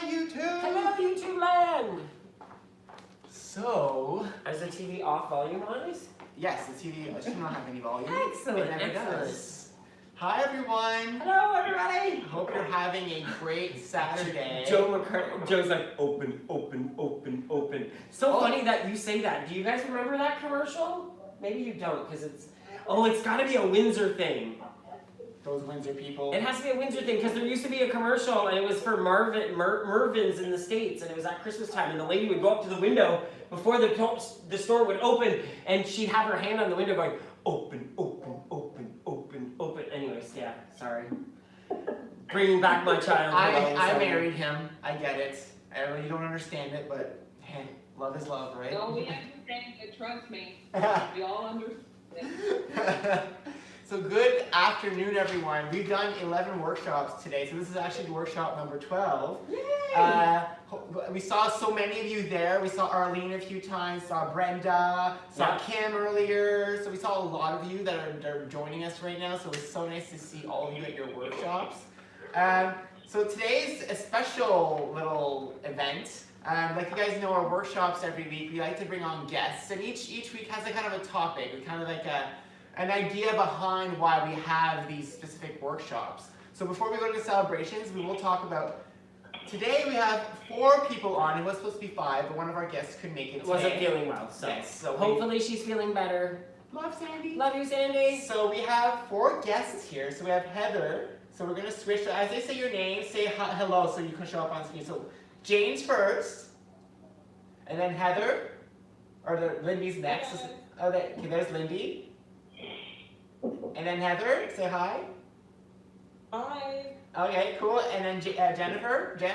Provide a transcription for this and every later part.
Hi, YouTube! Hello, YouTube land! So... Is the TV off volume-wise? Yes, the TV should not have any volume. Excellent, It never excellent. does. Hi, everyone! Hello, everybody! Hope you're having a great Saturday. Joe's like, open, open, open, open. So funny that you say that. Do you guys remember that commercial? Maybe you don't, because it's gotta be a Windsor thing. Those Windsor people. It has to be a Windsor thing, because there used to be a commercial, and it was for Mervyn's in the States, and it was at Christmas time, and the lady would go up to the window before the store would open, and she'd have her hand on the window going, open, open, open, open, open. Anyways, yeah, sorry. Bringing back my childhood. I married him. I get it. I really don't understand it, but hey, love is love, right? No, we understand it. Trust me. We all understand. So good afternoon, everyone. We've done 11 workshops today, so this is actually workshop number 12. We saw so many of you there. We saw Arlene a few times, saw Brenda, saw Kim earlier. So we saw a lot of you that are joining us right now, so it's so nice to see all of you at your workshops. So today's a special little event. Like you guys know, our workshops every week, we like to bring on guests, and each week has a kind of a topic, kind of like an idea behind why we have these specific workshops. So before we go to the celebrations, we will talk about, today we have 4 people on. It was supposed to be 5, but one of our guests couldn't make it today. Wasn't feeling well, so, yes, so hopefully she's feeling better. Love Sandie. Love you, Sandie. So we have 4 guests here. So we have Heather. So we're gonna switch. As they say your name, say hello so you can show up on screen. So Jane's first, and then Heather, or Lindy's next. Okay, there's Lindy. And then Heather, say hi. Hi. Okay, cool. And then Jennifer, Jen,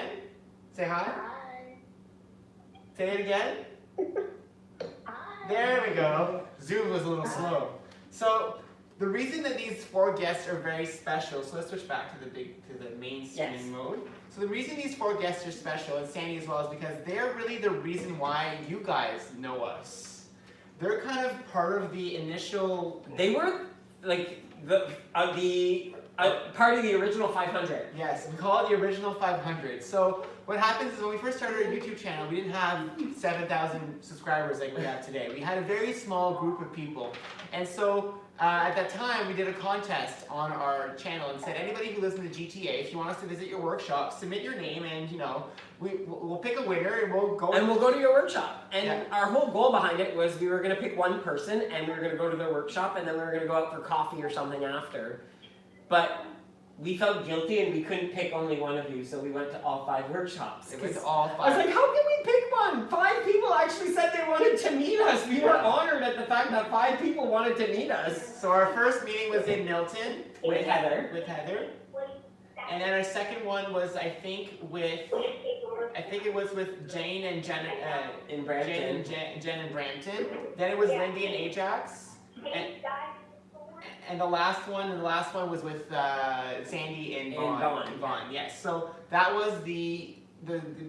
say hi. Hi. Say it again. Hi. There we go. Zoom was a little slow. So the reason that these 4 guests are very special, so let's switch back to the main streaming mode. So the reason these 4 guests are special, and Sandie as well, is because they're really the reason why you guys know us. They're kind of part of the initial. They were like the part of the original 500. Yes, we call it the original 500. So what happens is when we first started our YouTube channel, we didn't have 7,000 subscribers like we have today. We had a very small group of people. And so at that time, we did a contest on our channel and said, anybody who lives in the GTA, if you want us to visit your workshop, submit your name, and we'll pick a winner, and we'll go. And we'll go to your workshop. And our whole goal behind it was we were going to pick one person, and we were going to go to their workshop, and then we were going to go out for coffee or something after. But we felt guilty, and we couldn't pick only one of you, so we went to all 5 workshops. It was all 5. I was like, how can we pick one? 5 people actually said they wanted to meet us. We were honored at the fact that 5 people wanted to meet us. So our first meeting was in Milton With Heather. And then our second one was, I think it was with Jane and Jen In Brampton. Jen and Brampton. Then it was Lindy and Ajax. And the last one was with Sandie and Vaughn. Yes. So that was the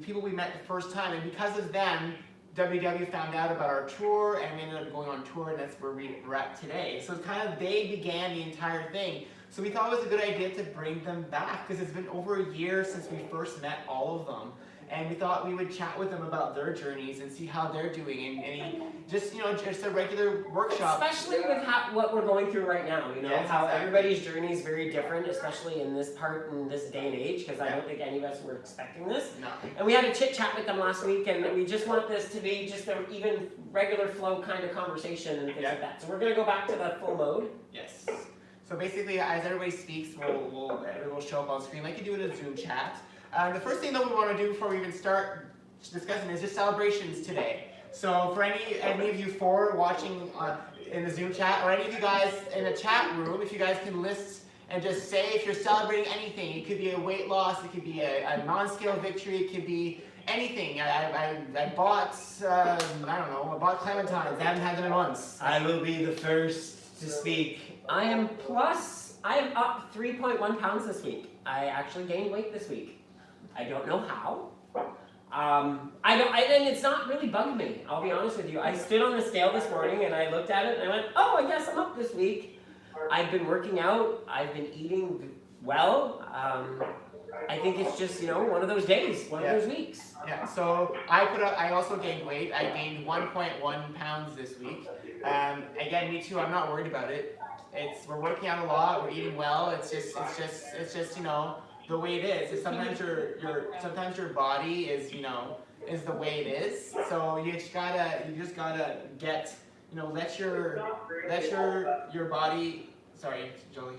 people we met the first time, and because of them, WW found out about our tour, and we ended up going on tour, and that's where we're at today. So it's kind of, they began the entire thing. So we thought it was a good idea to bring them back, because it's been over a year since we first met all of them. And we thought we would chat with them about their journeys and see how they're doing, and just a regular workshop. Especially with what we're going through right now, Yes, how exactly. everybody's journey is very different, especially in this part in this day and age, because I don't think any of us were expecting this. No. And we had a chit chat with them last week, and we just want this to be just an even regular flow kind of conversation and things like that. So we're going to go back to the full mode. Yes. So basically, as everybody speaks, we'll show up on screen like you do in a Zoom chat. The first thing that we want to do before we even start discussing is just celebrations today. So for any of you 4 watching in the Zoom chat, or any of you guys in the chat room, if you guys can list and just say if you're celebrating anything. It could be a weight loss, it could be a non-scale victory, it could be anything. I bought, I bought clementines. I haven't had them in months. I will be the first to speak. I am up 3.1 pounds this week. I actually gained weight this week. I don't know how. And it's not really bugged me, I'll be honest with you. I stood on the scale this morning and I looked at it and I went, oh, I guess I'm up this week. I've been working out, I've been eating well. I think it's just, one of those days, one of those weeks. Yeah, so I also gained weight. I gained 1.1 pounds this week. Again, me too, I'm not worried about it. We're working out a lot, we're eating well, it's just, the way it is. Sometimes your body is the way it is. So you just gotta get, let your body, sorry, Jolie,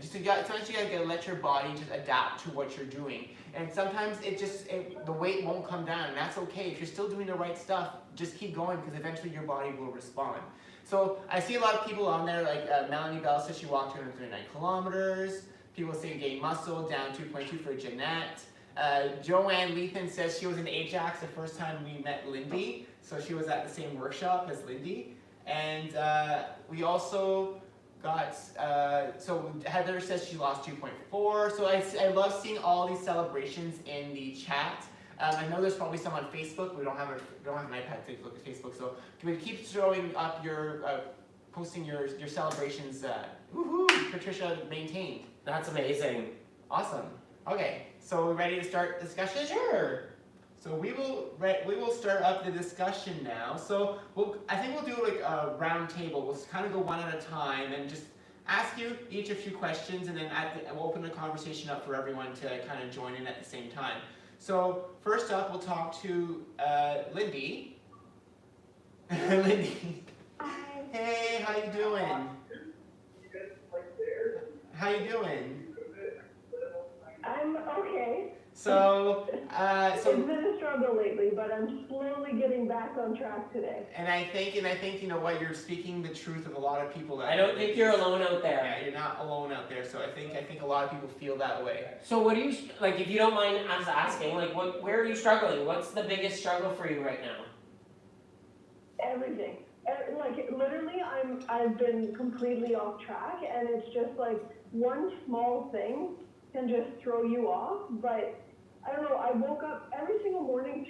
sometimes you gotta let your body just adapt to what you're doing. And sometimes the weight won't come down, and that's okay. If you're still doing the right stuff, just keep going, because eventually your body will respond. So I see a lot of people on there, like Melanie Bell says she walked 239 kilometers. People say gain muscle, down 2.2 for Jeanette. Joanne Lethan says she was in Ajax the first time we met Lindy, so she was at the same workshop as Lindy. And we also got, so Heather says she lost 2.4. So I love seeing all these celebrations in the chat. I know there's probably some on Facebook. We don't have an iPad to look at Facebook, so we keep throwing up posting your celebrations. Woohoo! Patricia maintained. That's amazing. Awesome. Okay, so we're ready to start discussion? Sure. So we will start up the discussion now. So I think we'll do like a round table. We'll kind of go one at a time and just ask you each a few questions, and then we'll open the conversation up for everyone to kind of join in at the same time. So first up, we'll talk to Lindy. Lindy. Hi. Hey, how you doing? How you doing? I'm okay. So, It's been a struggle lately, but I'm slowly getting back on track today. And I think you know what, you're speaking the truth of a lot of people. I don't think you're alone out there. Yeah, you're not alone out there. So I think a lot of people feel that way. So what do you, like, if you don't mind us asking, like, where are you struggling? What's the biggest struggle for you right now? Everything. Like, literally, I've been completely off track, and it's just like one small thing can just throw you off. But I don't know, I woke up every single morning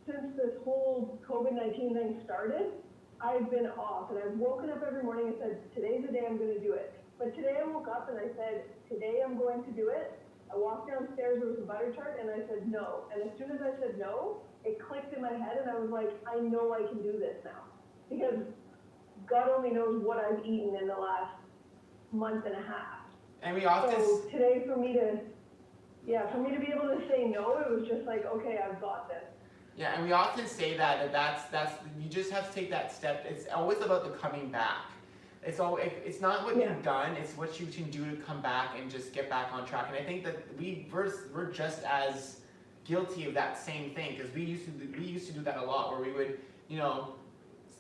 since this whole COVID-19 thing started, I've been off, and I've woken up every morning and said, today's the day I'm going to do it. But today I woke up and I said, today I'm going to do it. I walked downstairs, there was a butter tart, and I said no. And as soon as I said no, it clicked in my head, and I was like, I know I can do this now. Because God only knows what I've eaten in the last month and a half. And we often... So today for me to be able to say no, it was just like, okay, I've got this. Yeah, and we often say that's you just have to take that step. It's always about the coming back. It's not what you've done, it's what you can do to come back and just get back on track. And I think that we're just as guilty of that same thing, because we used to do that a lot, where we would,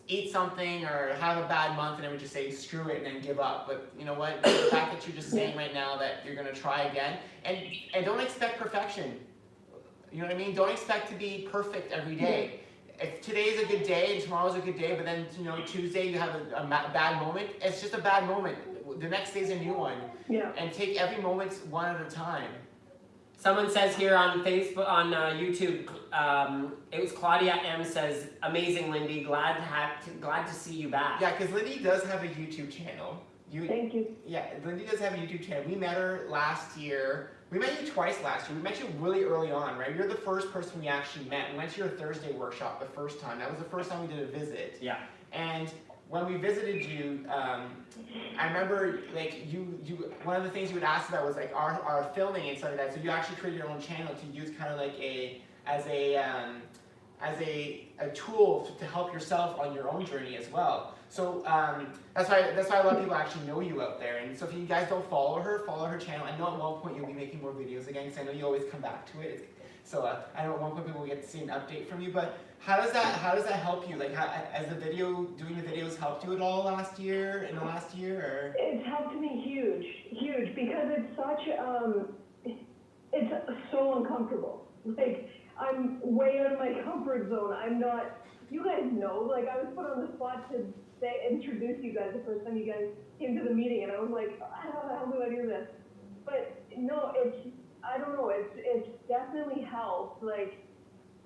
eat something or have a bad month and then we just say screw it and then give up. But you know what, the fact that you're just saying right now that you're going to try again, and don't expect perfection. You know what I mean? Don't expect to be perfect every day. If today's a good day and tomorrow's a good day, but then Tuesday you have a bad moment, it's just a bad moment. The next day's a new one. Yeah. And take every moment one at a time. Someone says here on Facebook, on YouTube, it was Claudia M says, "Amazing, Lindy. Glad to see you back." Yeah, because Lindy does have a YouTube channel. Thank you. Yeah, Lindy does have a YouTube channel. We met her last year. We met you twice last year. We met you really early on, right? You're the first person we actually met. We went to your Thursday workshop the first time. That was the first time we did a visit. Yeah. And when we visited you, I remember like you one of the things you would ask about was like our filming and stuff like that. So you actually created your own channel to use kind of like as a tool to help yourself on your own journey as well. So that's why a lot of people actually know you out there. And so if you guys don't follow her channel. I know at one point you'll be making more videos again, because I know you always come back to it. So I know at one point people will get to see an update from you. But how does that help you? Like, doing the videos helped you at all in the last year? Or? It's helped me huge, because it's such it's so uncomfortable. Like, I'm way out of my comfort zone. I'm not. You guys know. Like, I was put on the spot to introduce you guys the first time you guys came to the meeting, and I was like, how the hell do I do this? But no, I don't know. It's definitely helped. Like,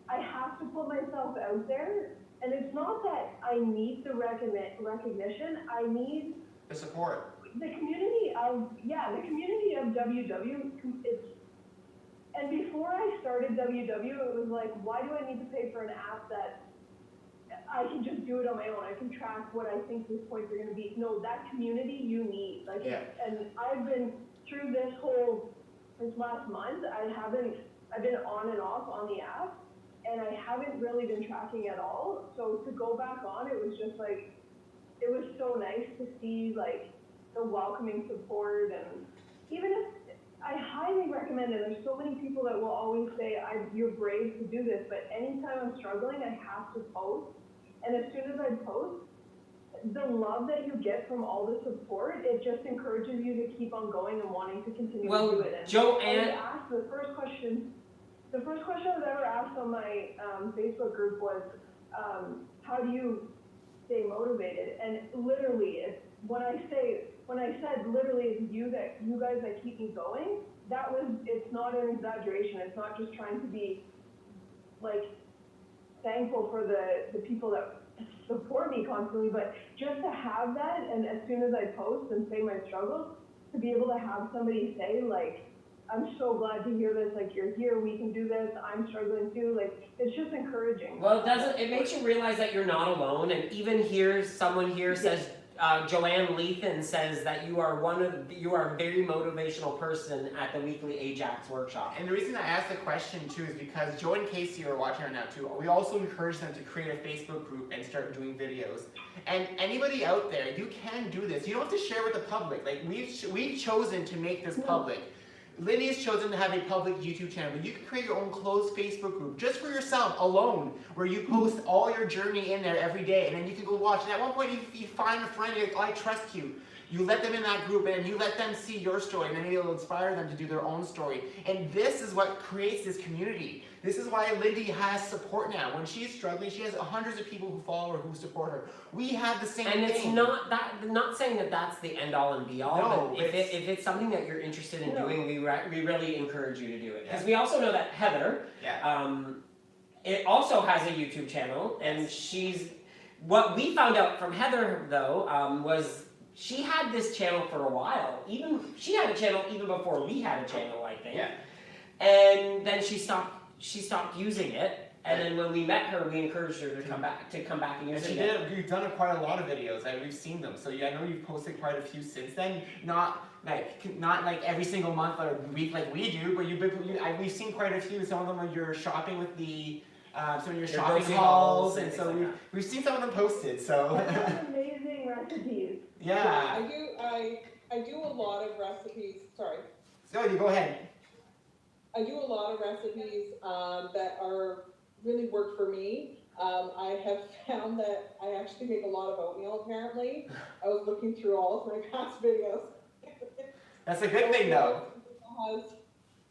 I have to put myself out there, and it's not that I need the recognition. I need the support. The community of WW. And before I started WW, it was like, why do I need to pay for an app that I can just do it on my own? I can track what I think these points are going to be. No, that community you need. Like, Yeah. and I've been through this last month. I've been on and off on the app, and I haven't really been tracking at all. So to go back on, it was just like, it was so nice to see like the welcoming support, and even if I highly recommend it. There's so many people that will always say, you're brave to do this, but anytime I'm struggling, I have to post. And as soon as I post, the love that you get from all the support, it just encourages you to keep on going and wanting to continue to do it. And Joanne, asked the first question I was ever asked on my Facebook group was, how do you stay motivated? And literally, when I said literally it's you guys that keep me going, it's not an exaggeration. It's not just trying to be like thankful for the people that support me constantly, but just to have that, and as soon as I post and say my struggles, to be able to have somebody say like, I'm so glad to hear this, like you're here, we can do this, I'm struggling too, like it's just encouraging. well, it makes you realize that you're not alone, and even someone here says, Joanne Lethan says that you are a very motivational person at the weekly Ajax workshop. And the reason I asked the question too is because Joe and Casey are watching right now too. We also encourage them to create a Facebook group and start doing videos. And anybody out there, you can do this. You don't have to share with the public. Like we've chosen to make this public. Lindy has chosen to have a public YouTube channel, but you can create your own closed Facebook group just for yourself, alone, where you post all your journey in there every day, and then you can go watch. And at one point, you find a friend, you're like, I trust you. You let them in that group, and you let them see your story, and then it'll inspire them to do their own story. And this is what creates this community. This is why Lindy has support now. When she's struggling, she has hundreds of people who follow her, who support her. We have the same thing. And it's not saying that that's the end all and be all. No, but if it's something that you're interested in doing, we really encourage you to do it. Because we also know that Heather, it also has a YouTube channel, and what we found out from Heather though was she had this channel for a while. She had a channel even before we had a channel, I think. Yeah. And then she stopped using it, and then when we met her, we encouraged her to come back and use it. You've done quite a lot of videos, and we've seen them. So yeah, I know you've posted quite a few since then. Not like every single month or week like we do, but we've seen quite a few. Some of them are your shopping with the some of your shopping hauls, and so we've seen some of them posted. So amazing recipes. Yeah. I do a lot of recipes. Sorry. So you go ahead. I do a lot of recipes that really work for me. I have found that I actually make a lot of oatmeal, apparently. I was looking through all of my past videos. That's a good thing, though. It has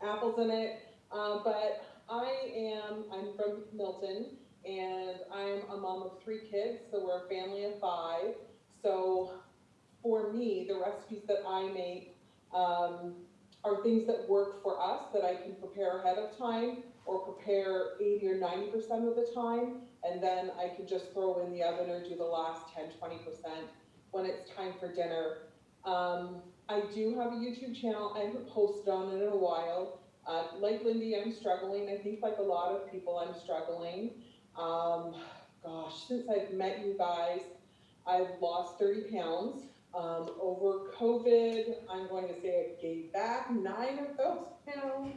apples in it, but I'm from Milton, and I'm a mom of 3 kids, so we're a family of 5. So for me, the recipes that I make are things that work for us, that I can prepare ahead of time, or prepare 80 or 90% of the time, and then I can just throw in the oven or do the last 10-20% when it's time for dinner. I do have a YouTube channel. I haven't posted on it in a while. Like Lindy, I'm struggling. I think like a lot of people, I'm struggling. Gosh, since I've met you guys, I've lost 30 pounds. Over COVID, I'm going to say I gave back 9 of those pounds,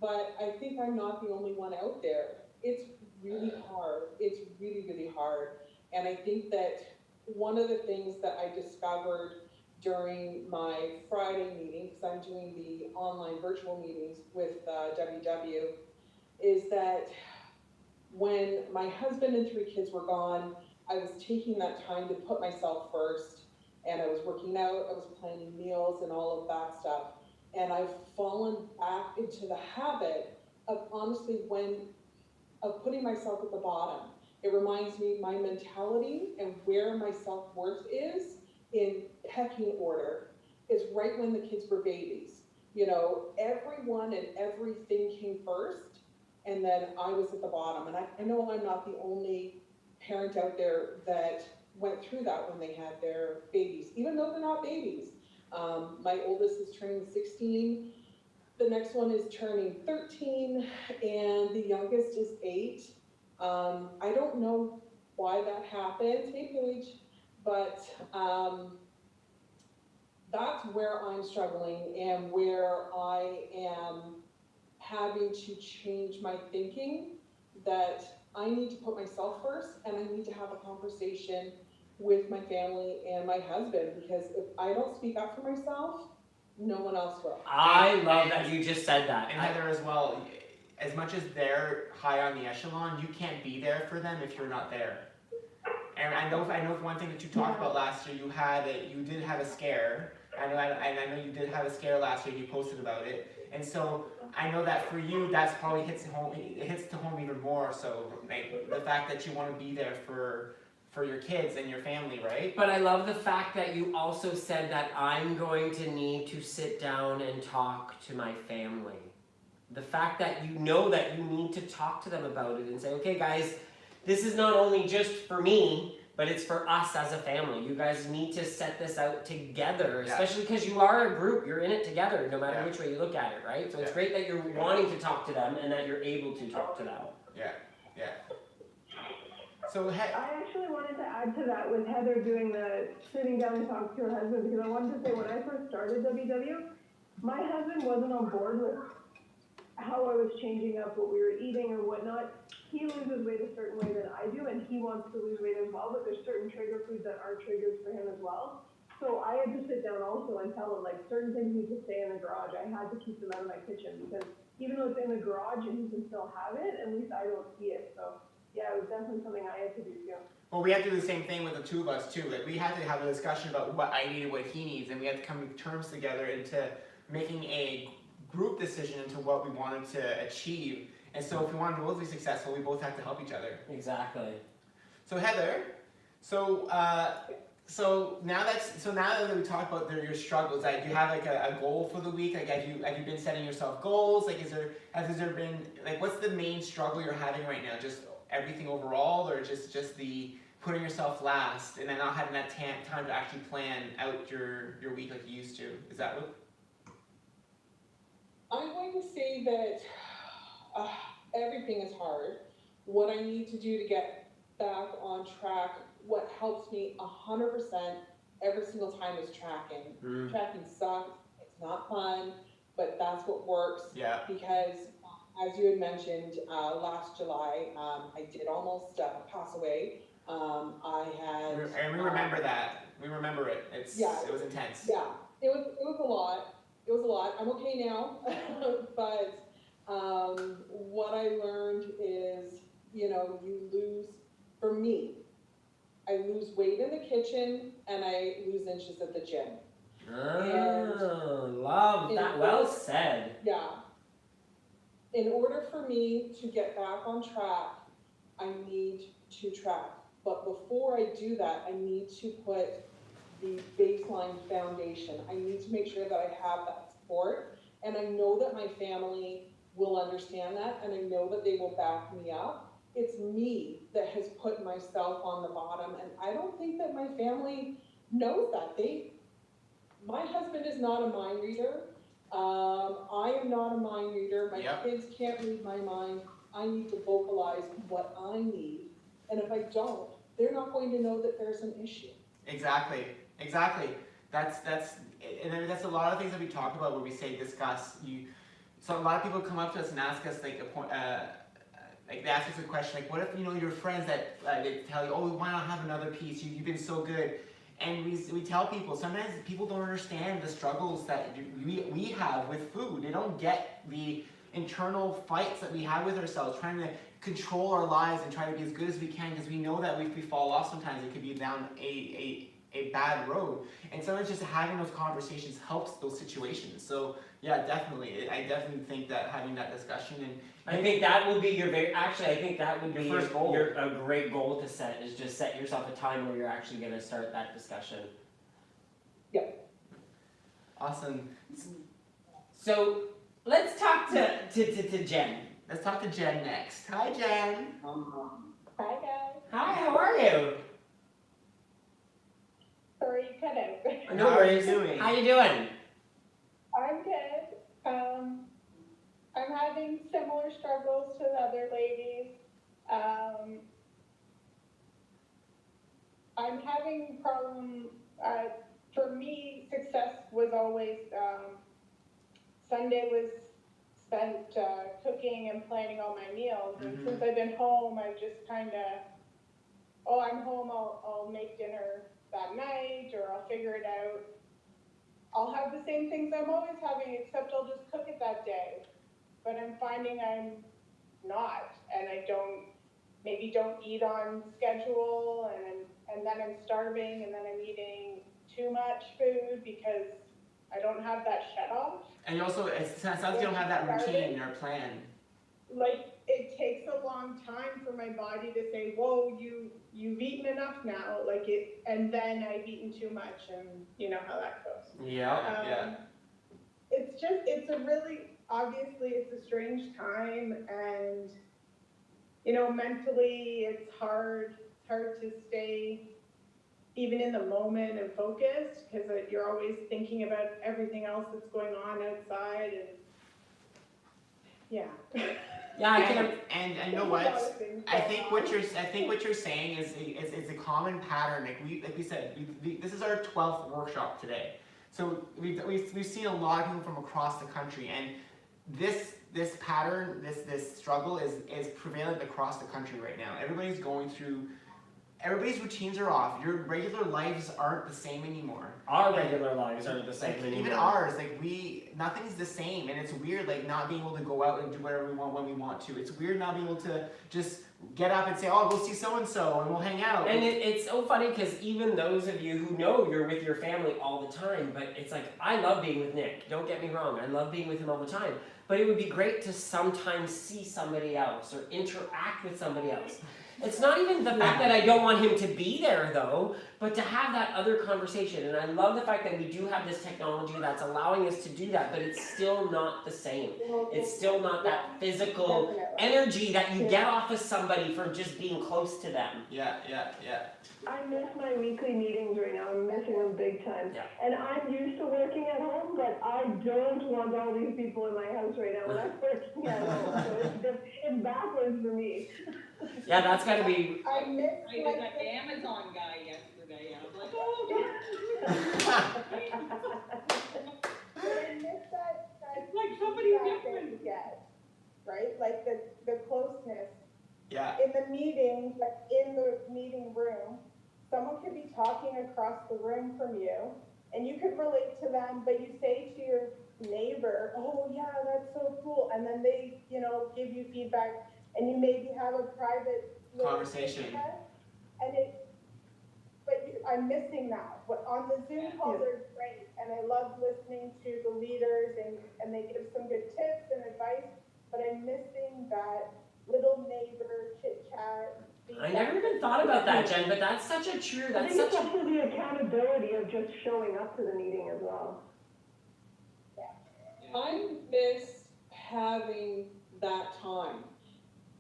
but I think I'm not the only one out there. It's really hard. It's really, really hard. And I think that one of the things that I discovered during my Friday meeting, because I'm doing the online virtual meetings with WW, is that when my husband and 3 kids were gone, I was taking that time to put myself first. And I was working out, I was planning meals and all of that stuff. And I've fallen back into the habit of honestly of putting myself at the bottom. It reminds me my mentality and where my self-worth is in pecking order is right when the kids were babies. You know, everyone and everything came first, and then I was at the bottom. And I know I'm not the only parent out there that went through that when they had their babies, even though they're not babies. My oldest is turning 16 the next one is turning 13, and the youngest is 8. I don't know why that happened, hey Paige, but that's where I'm struggling and where I am having to change my thinking, that I need to put myself first and I need to have a conversation with my family and my husband, because if I don't speak up for myself, no one else will. I love that you just said that. And Heather as well, as much as they're high on the echelon, you can't be there for them if you're not there. And I know one thing that you talked about last year, you did have a scare. I know you did have a scare last year, you posted about it. And so I know that for you, that's probably hits home even more. So like, the fact that you want to be there for your kids and your family, right? But I love the fact that you also said that I'm going to need to sit down and talk to my family. The fact that you know that you need to talk to them about it and say, okay guys, this is not only just for me, but it's for us as a family. You guys need to set this out together, especially because you are a group. You're in it together, no matter which way you look at it, right? So it's great that you're wanting to talk to them and that you're able to talk to them. Yeah. So I actually wanted to add to that with Heather doing the sitting down and talking to her husband, because I wanted to say when I first started WW, my husband wasn't on board with how I was changing up what we were eating or whatnot. He loses weight a certain way than I do, and he wants to lose weight as well, but there's certain trigger foods that are triggers for him as well. So I had to sit down also and tell him, like, certain things need to stay in the garage. I had to keep them out of my kitchen, because even though it's in the garage and he can still have it, at least I don't see it. So yeah, it was definitely something I had to do too. well, we had to do the same thing with the two of us too. Like we had to have a discussion about what I needed, what he needs, and we had to come to terms together into making a group decision into what we wanted to achieve. And so if we wanted to both be successful, we both had to help each other. Exactly. So Heather, so now that we talked about your struggles, like, do you have like a goal for the week? Like have you been setting yourself goals? Like has there been, like, what's the main struggle you're having right now? Just everything overall, or just the putting yourself last and then not having that time to actually plan out your week like you used to? Is that what? I'm going to say that everything is hard. What I need to do to get back on track, what helps me 100% every single time is tracking. Tracking sucks, it's not fun, but that's what works. Yeah. Because as you had mentioned, last July, I did almost pass away. And we remember that. We remember it. It was intense. Yeah, it was a lot. It was a lot. I'm okay now, but what I learned is, you lose, for me, I lose weight in the kitchen and I lose inches at the gym. Love that. Well said. Yeah. In order for me to get back on track, I need to track. But before I do that, I need to put the baseline foundation. I need to make sure that I have that support. And I know that my family will understand that, and I know that they will back me up. It's me that has put myself on the bottom, and I don't think that my family knows that. My husband is not a mind reader. I am not a mind reader. My kids can't read my mind. I need to vocalize what I need. And if I don't, they're not going to know that there's an issue. Exactly. That's a lot of things that we talk about where we say discuss. So a lot of people come up to us and ask us like they ask us a question like, what if your friends that they tell you, oh, why not have another piece? You've been so good. And we tell people, sometimes people don't understand the struggles that we have with food. They don't get the internal fights that we have with ourselves, trying to control our lives and try to be as good as we can, because we know that if we fall off sometimes, it could be down a bad road. And sometimes just having those conversations helps those situations. So yeah, definitely. I definitely think that having that discussion and I think that would be your first goal. A great goal to set, is just set yourself a time where you're actually going to start that discussion. Yep. Awesome. So let's talk to Jen. Let's talk to Jen next. Hi, Jen. Hi guys. Hi, how are you? Sorry, you cut out. No How are you worries. doing? How you doing? I'm good. I'm having similar struggles to the other ladies. I'm having problem, for me, success was always, Sunday was spent cooking and planning all my meals. And since I've been home, I've just kind of, oh, I'm home, I'll make dinner that night, or I'll figure it out. I'll have the same things I'm always having, except I'll just cook it that day. But I'm finding I'm not, and I maybe don't eat on schedule, and then I'm starving, and then I'm eating too much food because I don't have that shut off. And you also, it sounds like you don't have that routine or plan. Like, it takes a long time for my body to say, whoa, you've eaten enough now, like it, and then I've eaten too much, and you know how that goes. Yeah. It's a really, obviously it's a strange time, and you know, mentally it's hard to stay even in the moment and focused, because you're always thinking about everything else that's going on outside, and yeah. Yeah, I can. And you know what? I think what you're saying is a common pattern. Like we said, this is our 12th workshop today. So we've seen a lot of people from across the country, and this pattern, this struggle is prevalent across the country right now. Everybody's going through. Everybody's routines are off. Your regular lives aren't the same anymore. Our regular lives aren't the same anymore. Even ours, nothing's the same, and it's weird, like not being able to go out and do whatever we want when we want to. It's weird not being able to just get up and say, oh, we'll see so and so, and we'll hang out. And it's so funny because even those of you who know you're with your family all the time, but it's like, I love being with Nick. Don't get me wrong, I love being with him all the time. But it would be great to sometimes see somebody else or interact with somebody else. It's not even the fact that I don't want him to be there though, but to have that other conversation. And I love the fact that we do have this technology that's allowing us to do that, but it's still not the same. It's still not that physical energy that you get off of somebody from just being close to them. Yeah. I miss my weekly meetings right now. I'm missing them big time. Yeah. And I'm used to working at home, but I don't want all these people in my house right now when I'm working at home. So it's backwards for me. Yeah, that's gotta be. I miss I did that Amazon guy yesterday. I was like, oh, I miss that it's like somebody feedback that different. you get, right? Like the closeness. Yeah. In the meeting, like in the meeting room, someone could be talking across the room from you, and you could relate to them, but you say to your neighbor, oh yeah, that's so cool, and then they, you know, give you feedback, and you maybe have a private Conversation. I'm missing that. But on the Zoom calls are great, and I love listening to the leaders, and they give some good tips and advice, but I'm missing that little neighbor chit chat. I never even thought about that, Jen, but that's such a true, I that's think such it's also the accountability of just showing up to the meeting as well. I miss having that time,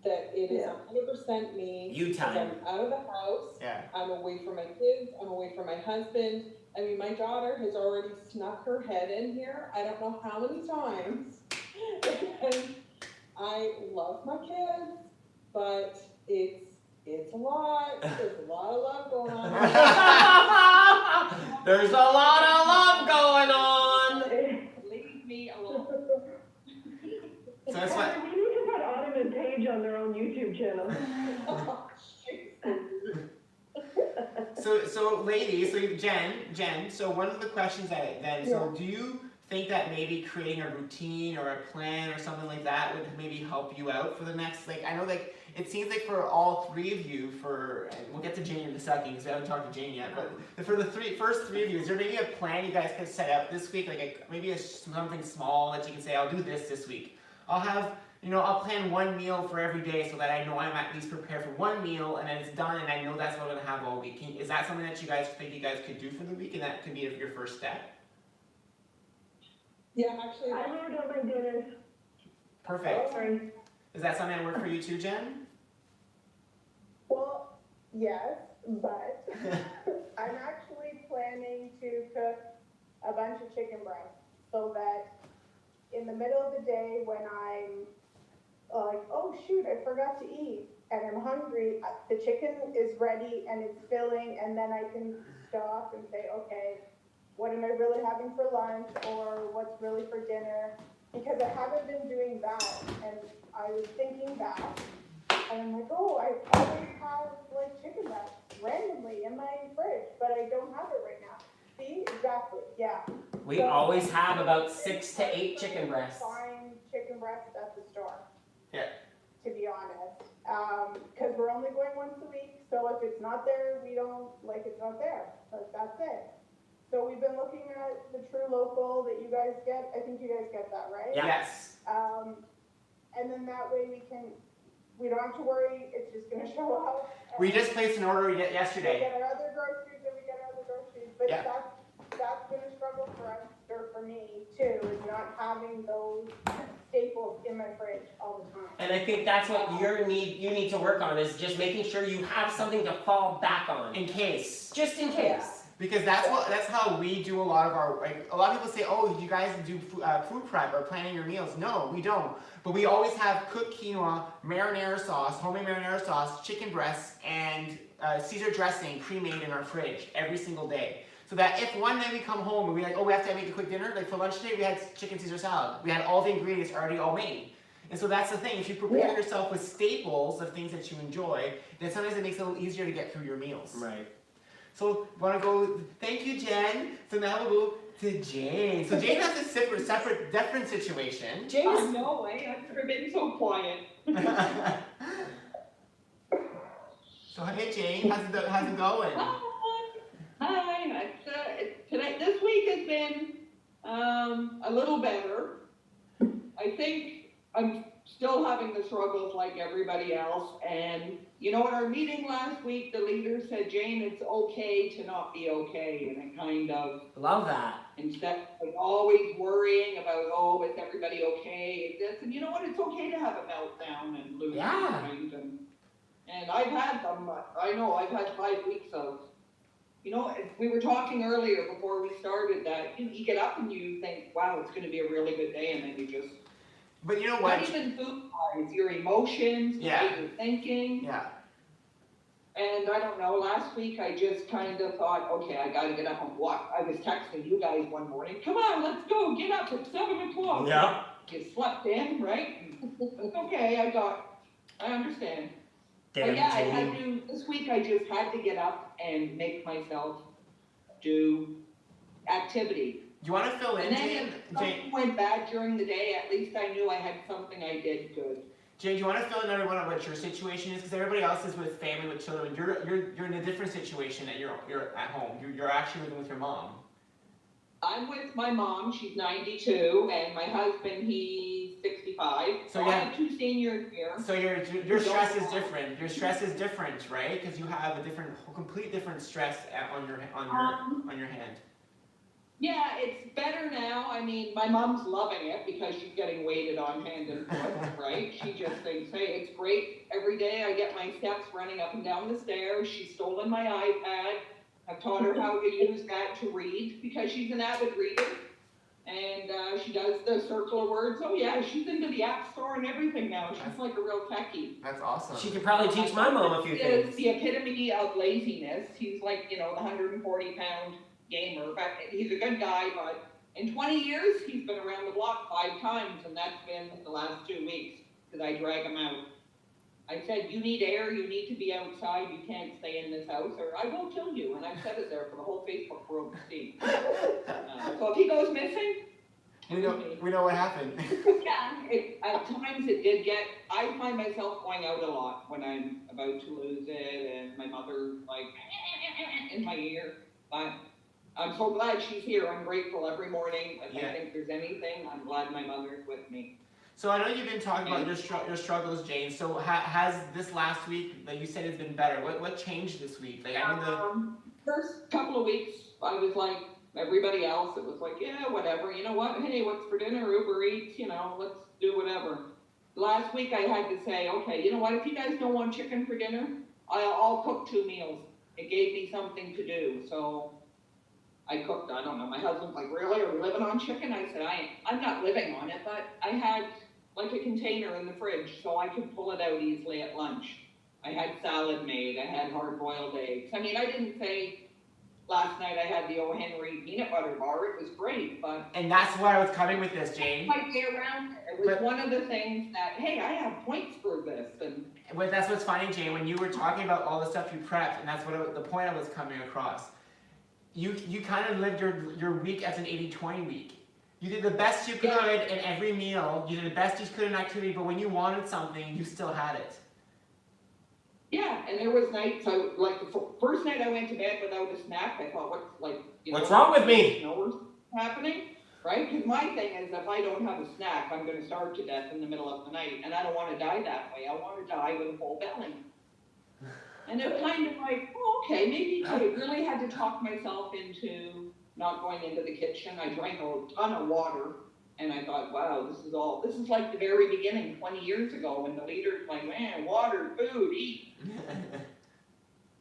that it is 100% me. you time. I'm out of the house. Yeah. I'm away from my kids. I'm away from my husband. I mean, my daughter has already snuck her head in here. I don't know how many times. And I love my kids, but it's a lot. There's a lot of love going on. There's a lot of love going on. Leave me alone. So that's what. We need to put Autumn and Paige on their own YouTube channel. So ladies, so Jen, so one of the questions so do you think that maybe creating a routine or a plan or something like that would maybe help you out for the next, like, I know, like, it seems like for all three of you, and we'll get to Jane in a second because we haven't talked to Jane yet, but for the first three of you, is there maybe a plan you guys could set up this week, like maybe something small that you can say, I'll do this week. I'll plan one meal for every day so that I know I'm at least prepared for one meal, and then it's done, and I know that's what I'm gonna have all week. Is that something that you guys think you guys could do for the week, and that could be your first step? Yeah, actually. I wrote out my dinners. Perfect. Sorry. Is that something that worked for you too, Jen? Well, yes, but I'm actually planning to cook a bunch of chicken breasts so that in the middle of the day when I'm like, oh shoot, I forgot to eat, and I'm hungry, the chicken is ready and it's filling, and then I can stop and say, okay, what am I really having for lunch, or what's really for dinner? Because I haven't been doing that, and I was thinking back, and I'm like, oh, I always have like chicken breast randomly in my fridge, but I don't have it right now. See, exactly, yeah. We So, always have about 6 to 8 chicken breasts. Find chicken breast at the store. Yeah. To be honest, because we're only going once a week, so if it's not there, we don't, like, it's not there, but that's it. So we've been looking at the True Local that you guys get, I think you guys get that, right? Yeah. Yes. And then that way we don't have to worry, it's just gonna show up. We just placed an order We yesterday. get our other groceries and we get our other groceries, but Yeah. that's been a struggle for us, or for me too, is not having those staples in my fridge all the time. And I think that's what you need to work on, is just making sure you have something to fall back on. In case. Just in case. Because that's how we do a lot of our, like, a lot of people say, oh, you guys do food prep or planning your meals. No, we don't. But we always have cooked quinoa, marinara sauce, homemade marinara sauce, chicken breasts, and Caesar dressing pre-made in our fridge every single day. So that if one day we come home and we're like, oh, we have to make a quick dinner, like for lunch today, we had chicken Caesar salad. We had all the ingredients already all made. And so that's the thing, if you prepare yourself with staples of things that you enjoy, then sometimes it makes it a little easier to get through your meals. Right. So, want to go, thank you, Jen. So now we'll go to Jane. So Jane has a different situation. Jane I is, know, I've never been so quiet. So hey Jane, how's it going? Hi, tonight, this week has been, a little better. I think I'm still having the struggles like everybody else, and you know, at our meeting last week, the leader said, Jane, it's okay to not be okay, and it kind of, love that. instead of always worrying about, oh, is everybody okay, this, and you know what, it's okay to have a meltdown and lose your mind, and I've had them, I know, I've had 5 weeks of, you know, we were talking earlier before we started that you get up and you think, wow, it's going to be a really good day, and then you just, But you know what? not even food-wise, your emotions, the way you're thinking. Yeah. And I don't know, last week I just kind of thought, okay, I gotta get up and walk. I was texting you guys one morning, come on, let's go, get up, it's 7 o'clock. Yeah. You slept in, right? Okay, I understand. But yeah, I had to, this week I just had to get up and make myself do activity. Do you want to fill in, And then Jane? if something went bad during the day, at least I knew I had something I did good. Jane, do you want to fill in everyone on what your situation is? Because everybody else is with family, with children. You're in a different situation that you're at home. You're actually living with your mom. I'm with my mom, she's 92, and my husband, he's 65. So I have 2 seniors here. So your stress is different. Your stress is different, right? Because you have a complete different stress on your hand. Yeah, it's better now. I mean, my mom's loving it because she's getting weighted on hand and foot, right? She just thinks, hey, it's great. Every day I get my steps running up and down the stairs. She's stolen my iPad. I've taught her how to use that to read because she's an avid reader. And she does the circle of words. Oh yeah, she's into the App Store and everything now. She's like a real techie. That's awesome. She could probably teach my mom a few things. He's the epitome of laziness. He's like, you know, the 140-pound gamer. But he's a good guy, but in 20 years, he's been around the block 5 times, and that's been the last 2 weeks because I drag him out. I said, you need air, you need to be outside, you can't stay in this house, or I will kill you. And I've said it there for the whole Facebook world to see. So if he goes missing, we know what happened. yeah, at times it did get, I find myself going out a lot when I'm about to lose it, and my mother, like, in my ear. But I'm so glad she's here. I'm grateful every morning. If I think there's anything, I'm glad my mother's with me. So I know you've been talking about your struggles, Jane. So has this last week that you said has been better? What changed this week? Like I mean first couple of weeks, I was like everybody else. It was like, yeah, whatever. You know what? Hey, what's for dinner? Uber Eats. You know, let's do whatever. Last week I had to say, okay, you know what? If you guys don't want chicken for dinner, I'll cook 2 meals. It gave me something to do. So I cooked, I don't know, my husband's like, really, are we living on chicken? I said, I'm not living on it, but I had like a container in the fridge so I could pull it out easily at lunch. I had salad made, I had hard-boiled eggs. I mean, I didn't say, last night I had the O. Henry peanut butter bar, it was great, but... And that's where I was coming with this, Jane. My way around it. It was one of the things that, hey, I have points for this, and... Well, that's what's funny, Jane, when you were talking about all the stuff you prepped, and that's what the point I was coming across. You kind of lived your week as an 80-20 week. You did the best you could in every meal, you did the best you could in activity, but when you wanted something, you still had it. Yeah, and there was nights, like the first night I went to bed without a snack, I thought, what's wrong with me? You know what's happening? Right? Because my thing is, if I don't have a snack, I'm going to starve to death in the middle of the night, and I don't want to die that way. I want to die with a full belly. And it's kind of like, oh, okay, maybe I really had to talk myself into not going into the kitchen. I drank a ton of water, and I thought, wow, this is like the very beginning, 20 years ago, when the leader's like, man, water, food, eat.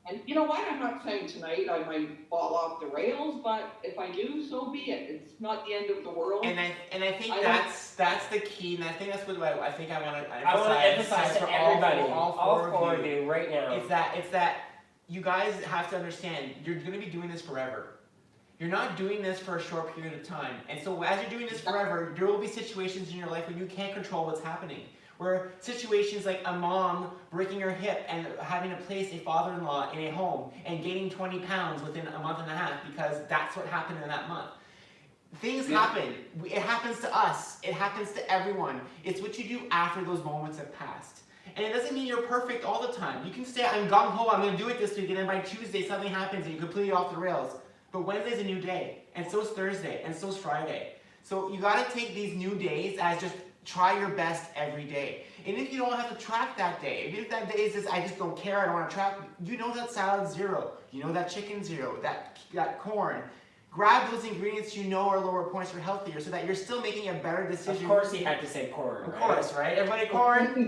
And you know what? I'm not saying tonight I might fall off the rails, but if I do, so be it. It's not the end of the world. And I think that's the key, and I think that's what I think I want to emphasize. I want to emphasize to everybody, all four of you right now. It's that you guys have to understand, you're going to be doing this forever. You're not doing this for a short period of time. And so as you're doing this forever, there will be situations in your life where you can't control what's happening. Where situations like a mom breaking her hip and having to place a father-in-law in a home and gaining 20 pounds within a month and a half because that's what happened in that month. Things happen. It happens to us. It happens to everyone. It's what you do after those moments have passed. And it doesn't mean you're perfect all the time. You can say, I'm gung-ho, I'm going to do it this week, and then by Tuesday something happens and you're completely off the rails. But Wednesday's a new day, and so's Thursday, and so's Friday. So you got to take these new days as just try your best every day. And if you don't have to track that day, even if that day is just, I just don't care, I don't want to track, you know that salad's 0, you know that chicken's 0, that corn. Grab those ingredients you know are lower points or healthier so that you're still making a better decision. Of course he had to say corn, Of right? course, right? Everybody corn?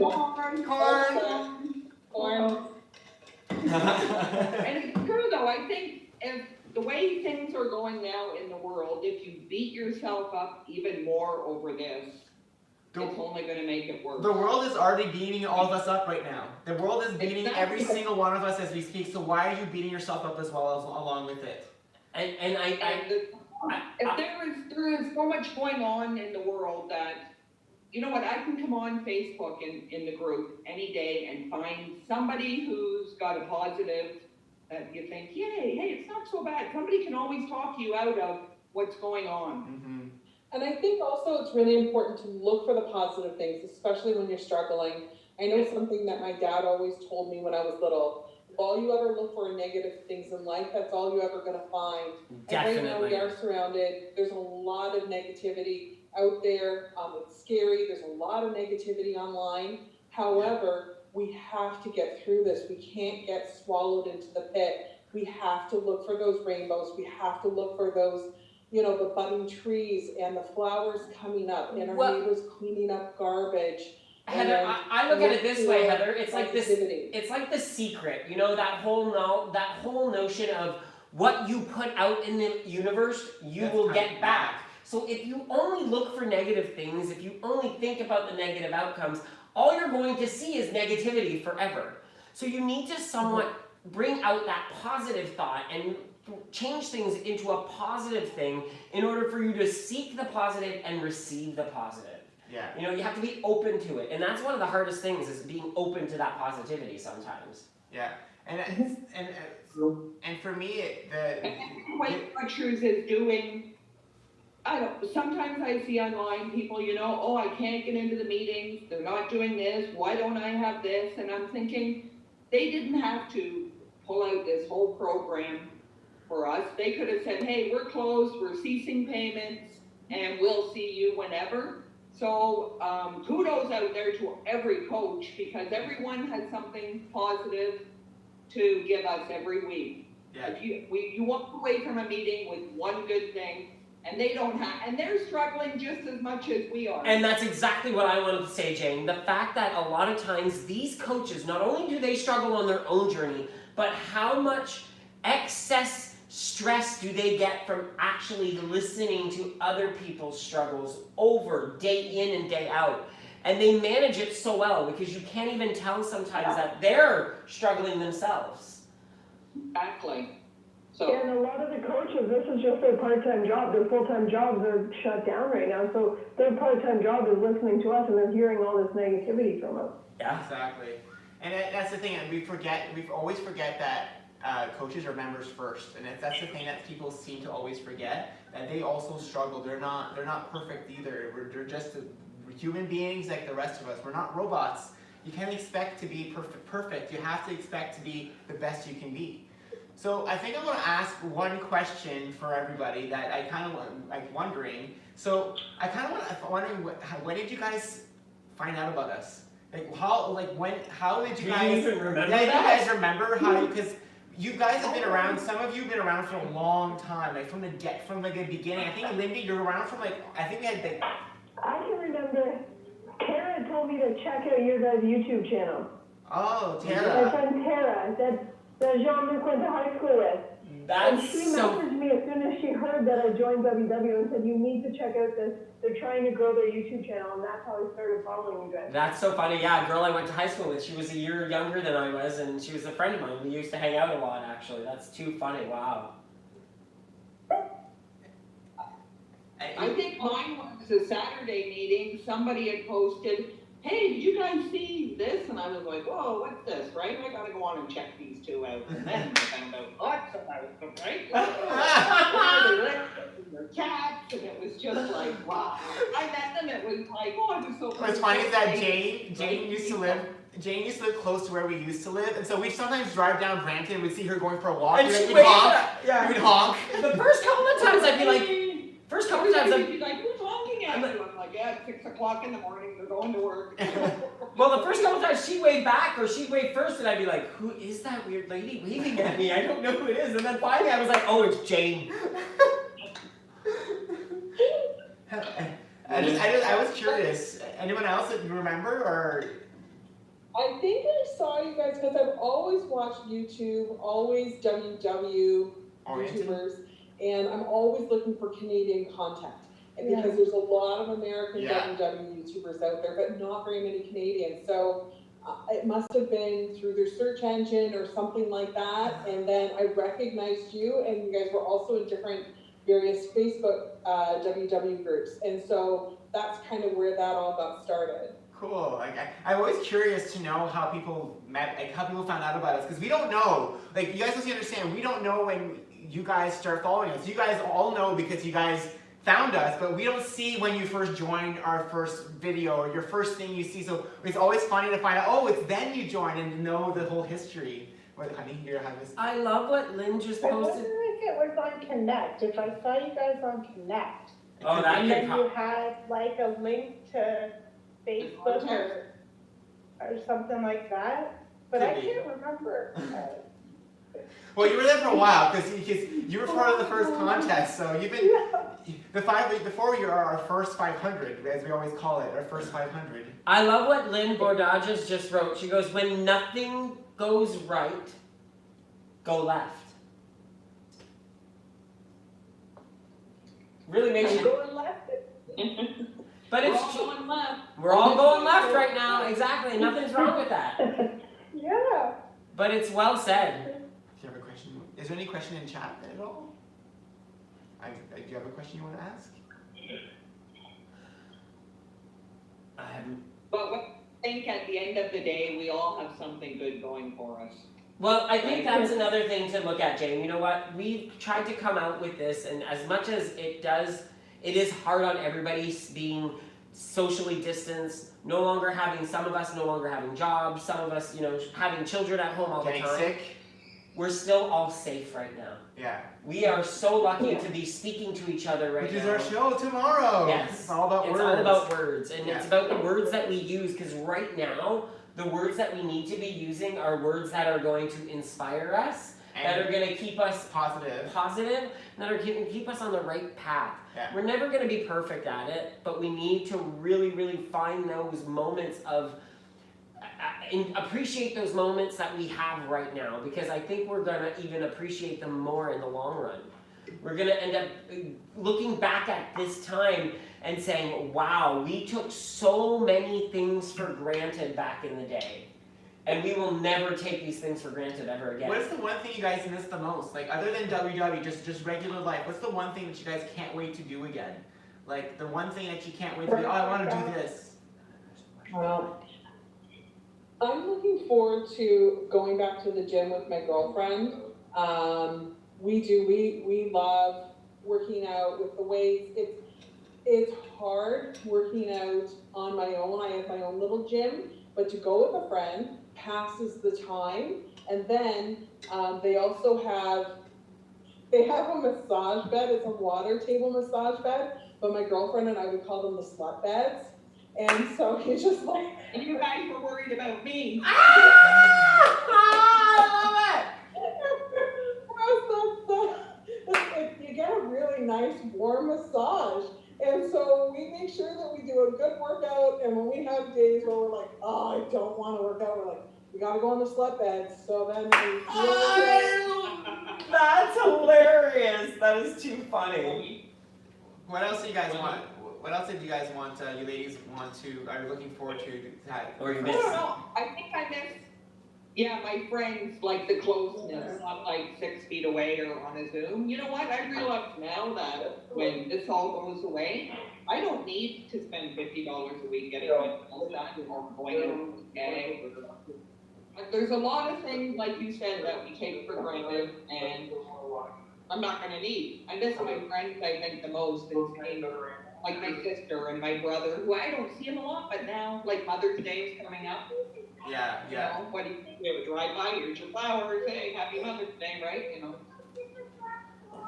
Corn. And it's true though, I think if the way things are going now in the world, if you beat yourself up even more over this, it's only going to make it worse. The world is already beating all of us up right now. The world is beating every single one of us as we speak, so why are you beating yourself up as well as along with it? If there is so much going on in the world that, you know what, I can come on Facebook in the group any day and find somebody who's got a positive that you think, yay, hey, it's not so bad. Somebody can always talk you out of what's going on. Mm-hmm. And I think also it's really important to look for the positive things, especially when you're struggling. I know something that my dad always told me when I was little. If all you ever look for are negative things in life, that's all you're ever going to find. Definitely. And right now we are surrounded. There's a lot of negativity out there. It's scary. There's a lot of negativity online. However, we have to get through this. We can't get swallowed into the pit. We have to look for those rainbows. We have to look for those, you know, the budding trees and the flowers coming up and our neighbors cleaning up garbage. Heather, I look at it this way, Heather. It's like this. It's like The Secret. You know, that whole notion of what you put out in the universe, you will get back. So if you only look for negative things, if you only think about the negative outcomes, all you're going to see is negativity forever. So you need to somewhat bring out that positive thought and change things into a positive thing in order for you to seek the positive and receive the positive. Yeah. You know, you have to be open to it. And that's one of the hardest things, is being open to that positivity sometimes. Yeah. And for me, Weight Watchers is doing, I don't, sometimes I see online people, you know, oh, I can't get into the meetings, they're not doing this, why don't I have this? And I'm thinking, they didn't have to pull out this whole program for us. They could have said, hey, we're closed, we're ceasing payments, and we'll see you whenever. So kudos out there to every coach, because everyone has something positive to give us every week. Yeah. If you walk away from a meeting with one good thing, and they don't have, and they're struggling just as much as we are. And that's exactly what I wanted to say, Jane. The fact that a lot of times these coaches, not only do they struggle on their own journey, but how much excess stress do they get from actually listening to other people's struggles over day in and day out? And they manage it so well because you can't even tell sometimes that they're struggling themselves. Exactly. So, And a lot of the coaches, this is just their part-time job. Their full-time jobs are shut down right now, so their part-time job is listening to us and they're hearing all this negativity from us. Yeah. Exactly. And that's the thing, and we always forget that coaches are members first, and that's the thing that people seem to always forget, that they also struggle. They're not perfect either. They're just human beings like the rest of us. We're not robots. You can't expect to be perfect. You have to expect to be the best you can be. So I think I'm going to ask one question for everybody that I kind of like wondering. So I kind of wondering when did you guys find out about us? Like how did you guys even remember yeah, that? you guys remember how, because you guys have been around, some of you have been around for a long time, like from the beginning. I think Lindy, you're around from I think we had I can remember Tara told me to check out your guys' YouTube channel. Oh, My Tara. friend Tara, that Jean-Luc went to high school with. And That's she so. messaged me as soon as she heard that I joined WW and said, you need to check out this. They're trying to grow their YouTube channel, and that's how I started following you guys. That's so funny. Yeah, a girl I went to high school with. She was a year younger than I was, and she was a friend of mine. We used to hang out a lot, actually. That's too funny. Wow. I think mine was a Saturday meeting. Somebody had posted, hey, did you guys see this? And I was like, whoa, what's this, right? I gotta go on and check these two out. And then I found out, oh, it's about them, right? They licked their cats, and it was just like, wow. I met them, it was like, oh, I was so What's funny is that Jane used to live close to where we used to live, and so we sometimes drive down Brampton and we'd see her going for a walk. And We'd she honk. yeah. We'd honk. The first couple of times I'd be like, She's like, who's honking at you? I'm like, yeah, it's 6 o'clock in the morning, they're going to work. well, the first couple of times she'd wave back or she'd wave first, and I'd be like, who is that weird lady waving at me? I don't know who it is. And then finally I was like, oh, it's Jane. I was curious. Anyone else that you remember, or? I think I saw you guys because I've always watched YouTube, always WW Oriented? YouTubers, and I'm always looking for Canadian content. And because there's a lot of American WW YouTubers out there, but not very many Canadians. So it must have been through their search engine or something like that. And then I recognized you, and you guys were also in different various Facebook WW groups. And so that's kind of where that all got started. Cool. Like I'm always curious to know how people met, like how people found out about us, because we don't know. Like you guys must understand, we don't know when you guys start following us. You guys all know because you guys found us, but we don't see when you first joined our first video or your first thing you see. So it's always funny to find out, oh, it's then you joined and know the whole history. What, honey, here, have this. I love what Lynn just I posted. wonder if it was on Connect, if I saw you guys on Connect. Oh, that And could then you had like a link to Facebook or something like that, but Could I be. can't remember. Well, you were there for a while because you were part of the first contest. So you've been before you are our first 500, as we always call it, our first 500. I love what Lynn Bordages just wrote. She goes, when nothing goes right, go left. Really makes I'm you... going left. But We're it's all going left. We're all going left right now. Exactly. Nothing's wrong with that. Yeah. But it's well said. If you have a question, is there any question in chat at all? Do you have a question you want to ask? But I think at the end of the day, we all have something good going for us. Well, I think that's another thing to look at, Jane. You know what? We've tried to come out with this, and as much as it is hard on everybody being socially distanced, some of us no longer having jobs, some of us, having children at home all the Getting time. sick? We're still all safe right now. Yeah. We are so lucky to be speaking to each other right Which now. is our show tomorrow. Yes. It's all about words. It's all about words, and Yeah. it's about the words that we use, because right now, the words that we need to be using are words that are going to inspire us, that are going to keep us positive, and that are going to keep us on the right path. Yeah. We're never going to be perfect at it, but we need to really, really find those moments of appreciate those moments that we have right now, because I think we're gonna even appreciate them more in the long run. We're gonna end up looking back at this time and saying, wow, we took so many things for granted back in the day. And we will never take these things for granted ever again. What's the one thing you guys miss the most? Like, other than WW, just regular life, what's the one thing that you guys can't wait to do again? Like, the one thing that you can't wait to do, oh, I want to do this. I'm looking forward to going back to the gym with my girlfriend. We love working out with the weights. It's hard working out on my own. I have my own little gym, but to go with a friend passes the time. And then they also have a massage bed. It's a water table massage bed, but my girlfriend and I would call them the slut beds. And so it's just like, And you guys were worried about me. You get a really nice warm massage. And so we make sure that we do a good workout. And when we have days where we're like, oh, I don't want to work out, we're like, we gotta go on the slut beds. So then That's hilarious. That is too funny. What else do you guys want? What else did you guys want, you ladies are you looking forward to that? Or you I miss? don't know. I think I miss, my friends, like the closeness, not like 6 feet away or on a Zoom. You know what? I realize now that when this all goes away, I don't need to spend $50 a week getting my nails done or going out and like, there's a lot of things, like you said, that we take for granted, and I'm not gonna need. I miss my friends, I think, the most, and seeing, like my sister and my brother, who I don't see them a lot, but now, like Mother's Day is coming up. Yeah. You know, what do you think? We have a drive-by, here's your flowers, hey, happy Mother's Day, right? You know.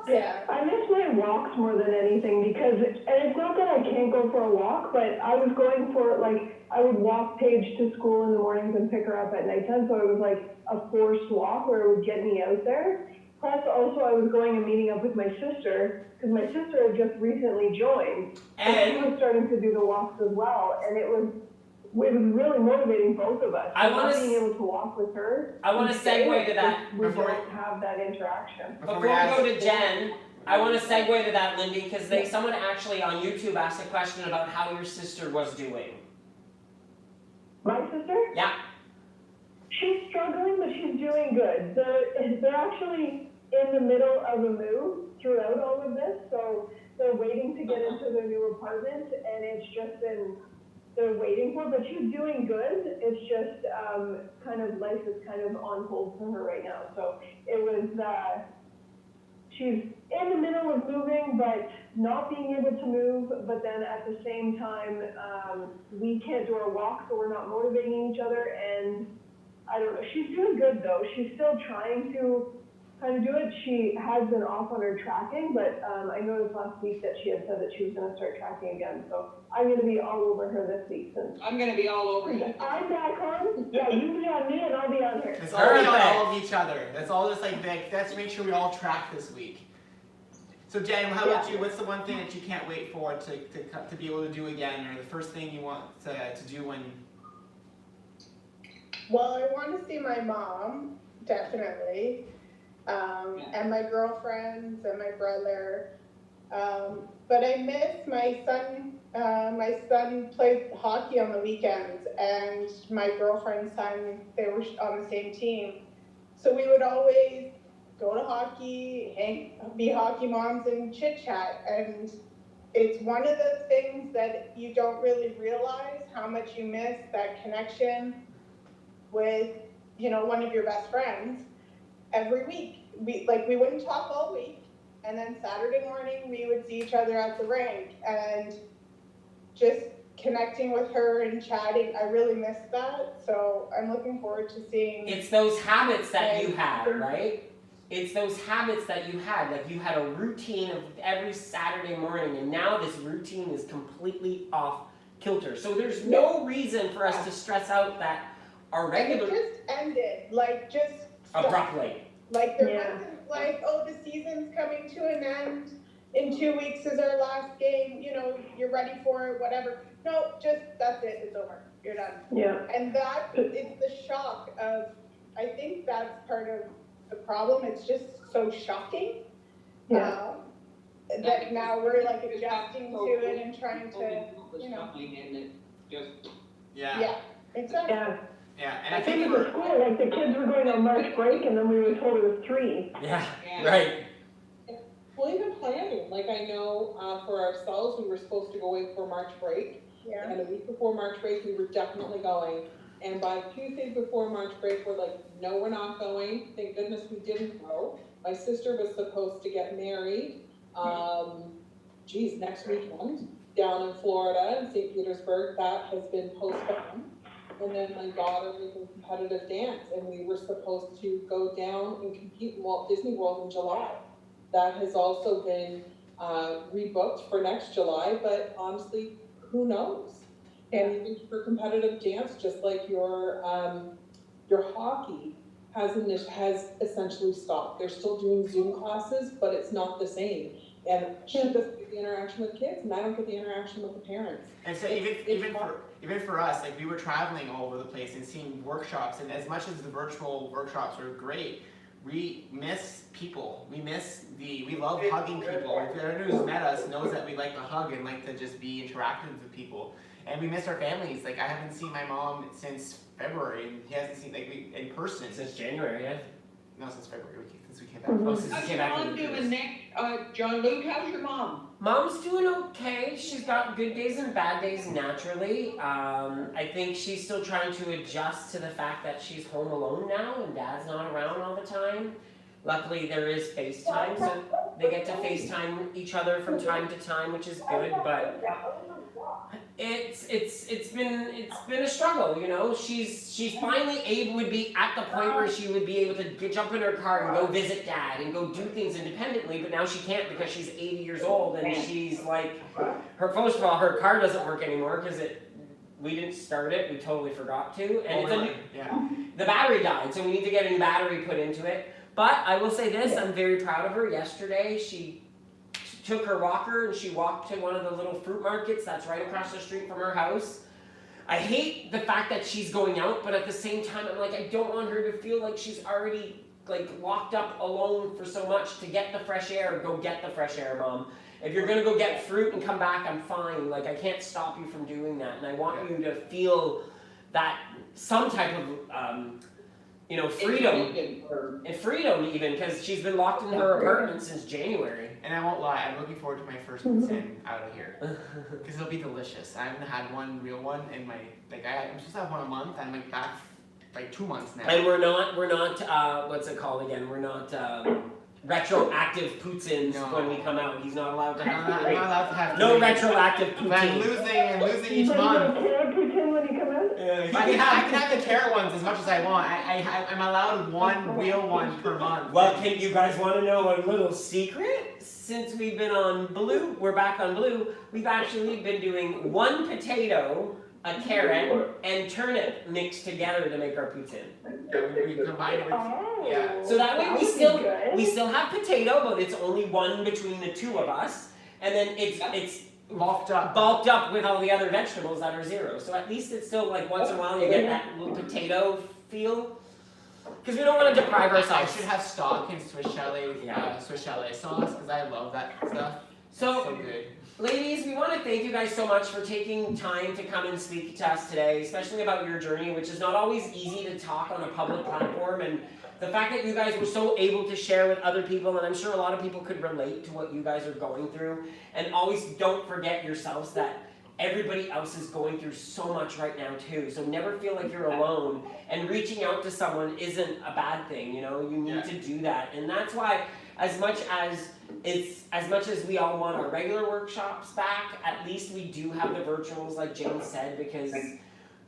Yeah. I miss my walks more than anything because, and it's not that I can't go for a walk, but I was going for, like, I would walk Paige to school in the mornings and pick her up at nighttime, so it was like a forced walk where it would get me out there. Plus, also, I was going and meeting up with my sister, because my sister had just recently joined, and she was starting to do the walks as well, and it was really motivating both of us. Not being able to walk with her. I want to segue to that. We don't have that interaction. Before we go to Jen, I want to segue to that, Lindy, because someone actually on YouTube asked a question about how your sister was doing. My sister? Yeah. She's struggling, but she's doing good. They're actually in the middle of a move throughout all of this, so they're waiting to get into their new apartment, and it's just been, they're waiting for, but she's doing good. It's just kind of life is kind of on hold for her right now. So it was, she's in the middle of moving, but not being able to move, but then at the same time, we can't do our walk, so we're not motivating each other, and I don't know, she's doing good though. She's still trying to kind of do it. She has been off on her tracking, but I noticed last week that she had said that she was going to start tracking again, so I'm going to be all over her this week. Since I'm going to be all over you. I'm back on. Yeah, you be on me and I'll be on her. Let's all be on all of each other. That's all just like, let's make sure we all track this week. So Jen, how about you? What's the one thing that you can't wait for to be able to do again, or the first thing you want to do when? Well, I want to see my mom, definitely, and my girlfriends and my brother. But I miss my son. My son plays hockey on the weekends, and my girlfriend's son, they were on the same team. So we would always go to hockey, be hockey moms and chit chat. And it's one of the things that you don't really realize how much you miss, that connection with, one of your best friends every week. We wouldn't talk all week, and then Saturday morning we would see each other at the rink, and just connecting with her and chatting. I really miss that, so I'm looking forward to seeing. It's those habits that you had, right? It's those habits that you had. Like, you had a routine of every Saturday morning, and now this routine is completely off kilter. So there's no reason for us to stress out that our regular... It just ended, just... abruptly. There wasn't oh, the season's coming to an end, in 2 weeks is our last game, you're ready for it, whatever. No, that's it, it's over. you're done. Yeah. And that is the shock of, I think that's part of the problem. It's just so shocking. Yeah. That now we're like adjusting to it and trying to, you know. And it just, Yeah, exactly. Yeah. Yeah, and I I think think at school, like the kids were going on March break and then we were told it was 3. Yeah, yeah. right. Well, even planning, like I know for ourselves, we were supposed to go away for March break. Yeah. And a week before March break, we were definitely going. And by Tuesday before March break, we're like, no, we're not going. Thank goodness we didn't go. My sister was supposed to get married, next weekend, down in Florida, in St. Petersburg. That has been postponed. And then my daughter was in competitive dance, and we were supposed to go down and compete in Walt Disney World in July. That has also been rebooked for next July, but honestly, who knows? And even for competitive dance, just like your hockey has essentially stopped. They're still doing Zoom classes, but it's not the same. And she doesn't get the interaction with kids, and I don't get the interaction with the parents. And so even for us, like we were traveling all over the place and seeing workshops, and as much as the virtual workshops were great, we miss people. We love hugging people. If anyone who's met us knows that we like to hug and like to just be interactive with people. And we miss our families. Like I haven't seen my mom since February, and he hasn't seen in person Since January, yeah. No, since February, since we came back. Oh, since we How's came your back from mom the doing, cruise. Nick? Jean-Luc, how's your mom? Mom's doing okay. She's got good days and bad days naturally. I think she's still trying to adjust to the fact that she's home alone now and Dad's not around all the time. Luckily, there is FaceTime, so they get to FaceTime each other from time to time, which is good. But it's been a struggle, you know. She's finally would be at the point where she would be able to jump in her car and go visit Dad and go do things independently, but now she can't because she's 80 years old and she's like, first of all, her car doesn't work anymore because we didn't start it, we totally forgot to, and the battery died, so we need to get a new battery put into it. But I will say this, I'm very proud of her. Yesterday, she took her walker and she walked to one of the little fruit markets that's right across the street from her house. I hate the fact that she's going out, but at the same time, I'm like, I don't want her to feel like she's already like locked up alone for so much. To get the fresh air, go get the fresh air, Mom. If you're gonna go get fruit and come back, I'm fine. Like, I can't stop you from doing that. And I want you to feel that some type of, freedom. And freedom even, because she's been locked in her apartment since January. And I won't lie, I'm looking forward to my first poutine out of here. Because it'll be delicious. I haven't had one real one in my, I'm supposed to have one a month, I'm like back 2 months now. And we're not, what's it called again? We're not, retroactive poutines when we come out. He's not allowed to have I'm not allowed to have no poutine. retroactive But I'm poutine. losing each month. Poutine when you come out? I can have the carrot ones as much as I want. I'm allowed one real one per month. Well, can you guys want to know a little secret? Since we've been on Blue, we're back on Blue, we've actually been doing one potato, a carrot, and turnip mixed together to make our poutine. We combine it with, yeah. So that way we still have potato, but it's only one between the two of us, and then it's bulked up with all the other vegetables that are zero. So at least it's still like once in a while you get that little potato feel. Because we don't want to deprive ourselves. I should have stock in Swiss chalet sauce because I love that stuff. So good. Ladies, we want to thank you guys so much for taking time to come and speak to us today, especially about your journey, which is not always easy to talk on a public platform, and the fact that you guys were so able to share with other people, and I'm sure a lot of people could relate to what you guys are going through. And always don't forget yourselves that everybody else is going through so much right now too, so never feel like you're alone, and reaching out to someone isn't a bad thing, you know, you need to do that. And that's why as much as we all want our regular workshops back, at least we do have the virtuals like James said, because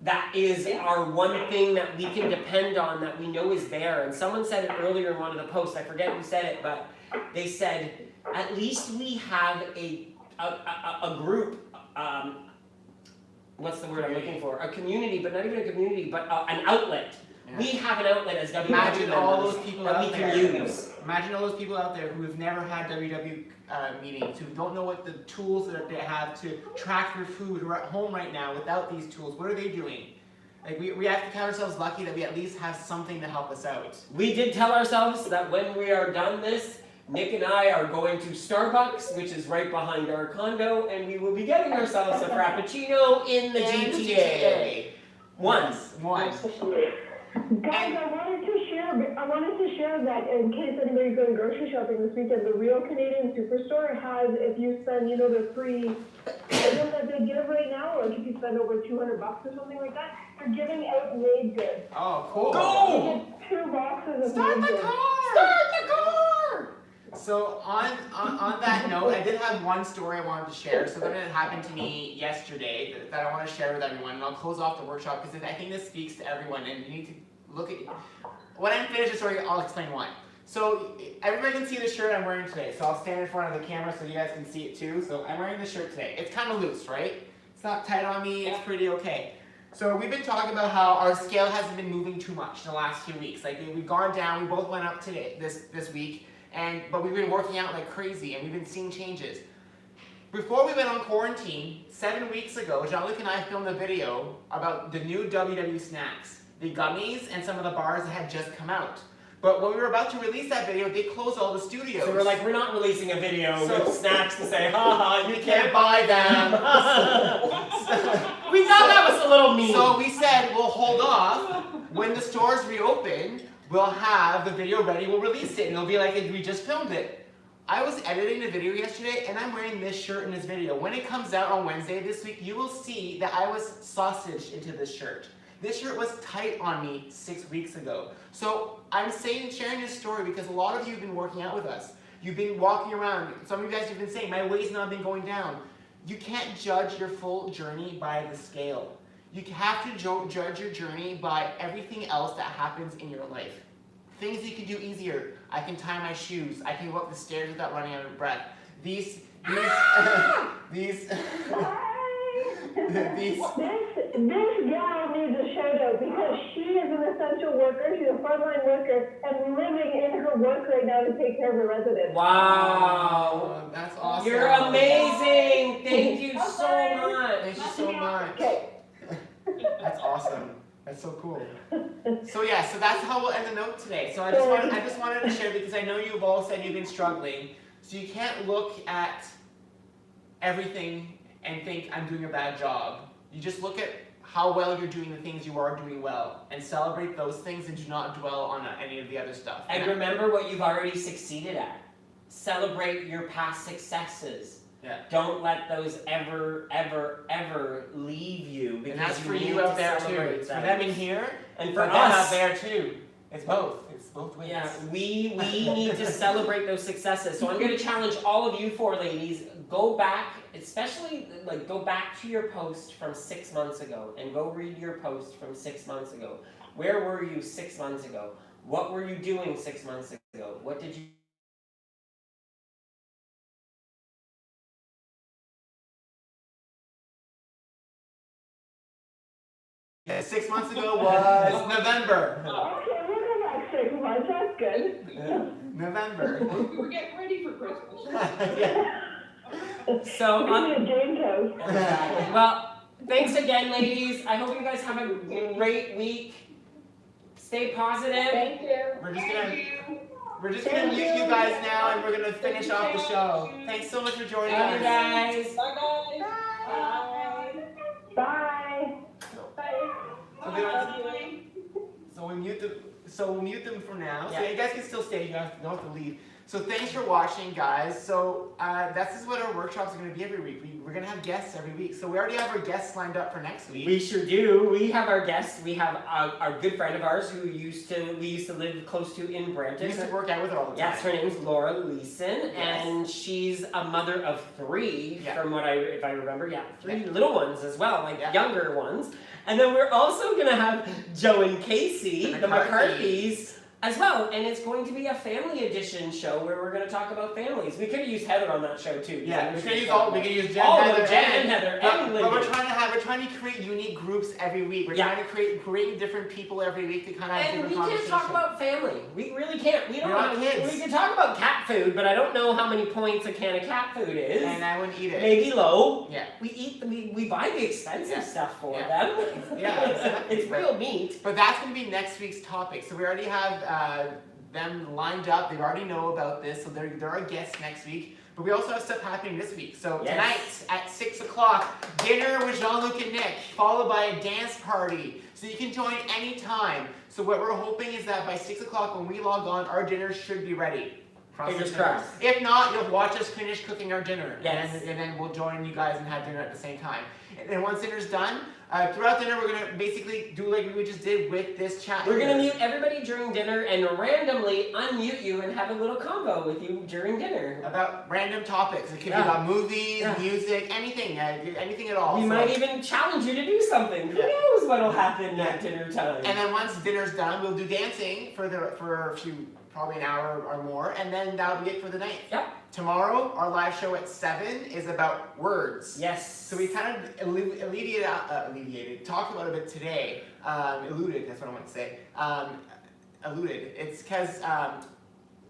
that is our one thing that we can depend on, that we know is there. And someone said it earlier in one of the posts, I forget who said it, but they said at least we have a group, what's the word I'm looking for? A community, but not even a community, but an outlet Yeah. We have an outlet as WW Imagine all members those people that we out can there. use. Imagine all those people out there who have never had WW meetings, who don't know what the tools that they have to track their food, who are at home right now without these tools. What are they doing? Like we have to count ourselves lucky that we at least have something to help us out. We did tell ourselves that when we are done this, Nick and I are going to Starbucks, which is right behind our condo, and we will be getting ourselves a Frappuccino in the GTA. Once. One. Guys, I wanted to share that in case anybody's going grocery shopping this weekend, the Real Canadian Superstore has, if you spend, the free item that they give right now, like if you spend over $200 or something like that, they're giving out made goods. Oh, cool. Go! You get 2 boxes of Start made the goods. car! Start the car! So on that note, I did have one story I wanted to share. So something that happened to me yesterday that I want to share with everyone, and I'll close off the workshop because I think this speaks to everyone, and you need to look at. When I finish the story, I'll explain why. So everybody can see the shirt I'm wearing today. So I'll stand in front of the camera so you guys can see it too. So I'm wearing the shirt today. It's kind of loose, right? It's not tight on me. It's pretty okay. So we've been talking about how our scale hasn't been moving too much in the last few weeks. Like we've gone down. We both went up today this week. But we've been working out like crazy, and we've been seeing changes. Before we went on quarantine, 7 weeks ago, Jean-Luc and I filmed a video about the new WW snacks, the gummies and some of the bars that had just come out. But when we were about to release that video, they closed all the studios. So we're like, we're not releasing a video with snacks to say, haha, you can't buy them. We thought that was a little mean. So we said, we'll hold off. When the stores reopen, we'll have the video ready, we'll release it, and it'll be like we just filmed it. I was editing the video yesterday, and I'm wearing this shirt in this video. When it comes out on Wednesday this week, you will see that I was sausaged into this shirt. This shirt was tight on me 6 weeks ago. So I'm sharing this story because a lot of you have been working out with us. You've been walking around. Some of you guys have been saying, my weight's not been going down. You can't judge your full journey by the scale. You have to judge your journey by everything else that happens in your life. Things you can do easier. I can tie my shoes. I can go up the stairs without running out of breath. This gal needs a shout out because she is an essential worker. She's a frontline worker and living in her work right now to take care of her residents. Wow. That's awesome. You're amazing. Thank you so much. Thank you so much. Okay. That's awesome. That's so cool. So yeah, so that's how we'll end the note today. So I just wanted to share because I know you've all said you've been struggling. So you can't look at everything and think I'm doing a bad job. You just look at how well you're doing the things you are doing well and celebrate those things and do not dwell on any of the other stuff. And remember what you've already succeeded at. Celebrate your past successes. Yeah. Don't let those ever, ever, ever leave you. Because And that's for need you to out there too. celebrate It's for them. them in here And for for them out us. there too. It's both. It's both ways. Yeah, we need to celebrate those successes. So I'm going to challenge all of you 4 ladies, go back, especially go back to your post from 6 months ago and go read your post from 6 months ago. Where were you 6 months ago? What were you doing 6 months ago? What did you 6 months ago was November. Okay, we'll go back 6 months. That's good. November. We're getting ready for Christmas. Yeah. So We're gonna Jane Coast. well, thanks again, ladies. I hope you guys have a great week. Stay positive. Thank you. We're just gonna mute you guys now, and we're gonna finish off the show. Thanks so much for joining Love you us. guys. Bye, guys. Bye. So we'll mute them for now. Yeah. So you guys can still stay. You guys don't have to leave. So thanks for watching, guys. So this is what our workshops are going to be every week. We're going to have guests every week. So we already have our guests lined up for next week. We sure do. We have our guests. We have our good friend of ours who we used to live close to in Brampton. We used to work out with her all the time. Yes, her name's Laura Leeson, Yes. and she's a mother of 3, Yeah. from if I remember, 3 Yeah. little ones as well, Yeah. younger ones. And then we're also gonna have Joe and Casey, the McCarthys, as well, and it's going to be a family edition show where we're going to talk about families. We could have used Heather on that show too. Yeah, we could use Jen, all of Heather, them, Jen and Heather, and Lindy. But we're trying to create unique groups every week. We're trying to create different people every week to kind of have And different we can't talk about family. We really can't. We don't have kids. We can talk about cat food, but I don't know how many points a can of cat food is. And I wouldn't eat it. Maybe low. Yeah. We buy the expensive stuff for them. Yeah, exactly. It's real meat. But that's going to be next week's topic. So we already have them lined up. They already know about this, so they're our guests next week. But we also have stuff happening this week. So tonight at 6 o'clock, dinner with Jean-Luc and Nick, followed by a dance party. So you can join anytime. So what we're hoping is that by 6 o'clock when we log on, our dinner should be ready. Fingers crossed. If not, you'll watch us finish cooking our dinner. Yes. And then we'll join you guys and have dinner at the same time. And then once dinner's done, throughout dinner we're going to basically do like we just did with this chat. We're going to mute everybody during dinner and randomly unmute you and have a little convo with you during dinner. About random topics. It could be about movies, music, anything at all. We might even challenge you to do something. Who knows what'll happen at dinner time. And then once dinner's done, we'll do dancing for a few, probably an hour or more, and then that'll be it for the night. Yep. Tomorrow, our live show at 7 is about words. Yes. So we kind of talked about it a bit today. Alluded, that's what I want to say. Alluded. It's because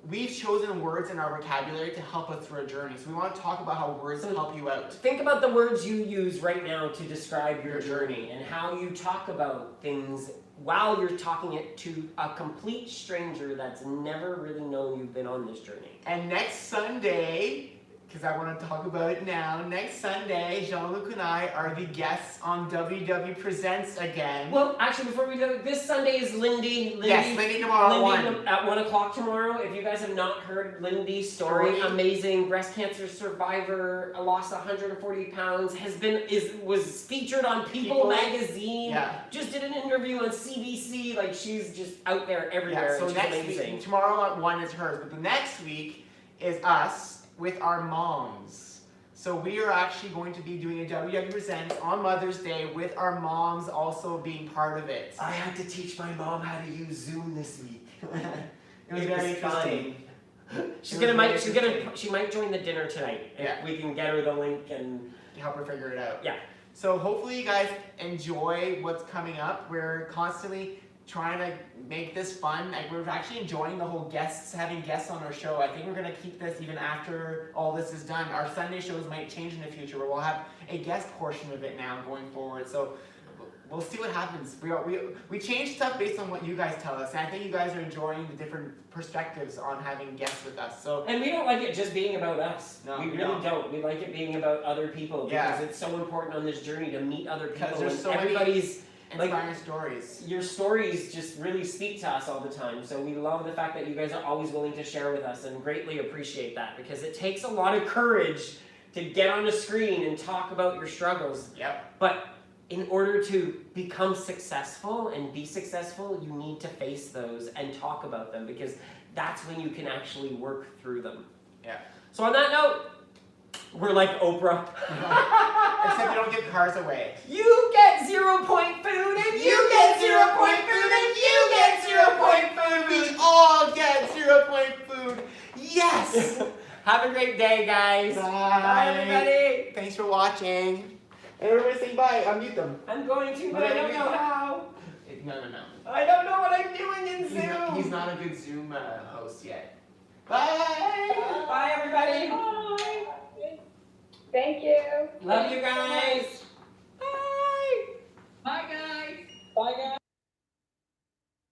we've chosen words in our vocabulary to help us through a journey. So we want to talk about how words help you out. Think about the words you use right now to describe your journey and how you talk about things while you're talking it to a complete stranger that's never really known you've been on this journey. And next Sunday, because I want to talk about it now, next Sunday, Jean-Luc and I are the guests on WW Presents again. Well, actually, before we go, this Sunday is Lindy. Yes, Lindy tomorrow at 1 o'clock tomorrow. If you guys have not heard Lindy's story, amazing breast cancer survivor, lost 140 pounds, was featured on People magazine. Just did an interview on CBC. Like, she's just out there everywhere. So and next she's amazing. week, tomorrow at 1 is hers, but the next week is us with our moms. So we are actually going to be doing a WW Presents on Mother's Day with our moms also being part of it. I had to teach my mom how to use Zoom this week. It was very interesting. She might join the dinner tonight. If we can get her the link and help her figure it out. Yeah. So hopefully you guys enjoy what's coming up. We're constantly trying to make this fun. Like, we're actually enjoying the whole having guests on our show. I think we're going to keep this even after all this is done. Our Sunday shows might change in the future, where we'll have a guest portion of it now going forward. So we'll see what happens. We change stuff based on what you guys tell us, and I think you guys are enjoying the different perspectives on having guests with us. And we don't like it just being about us. No, we really don't. We like it being about other people because it's so important on this journey to meet other people. Because there's so everybody's inspiring stories. Your stories just really speak to us all the time. So we love the fact that you guys are always willing to share with us and greatly appreciate that, because it takes a lot of courage to get on a screen and talk about your struggles. But in order to become successful and be successful, you need to face those and talk about them, because that's when you can actually work through them. So on that note, we're like Oprah. Except you don't give cars away. You get 0 point food, and you get 0 point food, and you get 0 point food. We all get 0 point food. Yes! Have a great day, guys. Bye. Bye, everybody. Thanks for watching. Everybody say bye. Unmute them. I'm going to, but I don't know how. No. I don't know what I'm doing in Zoom. He's not a good Zoom host yet. Bye. Bye, everybody. Bye. Thank you. Love you guys.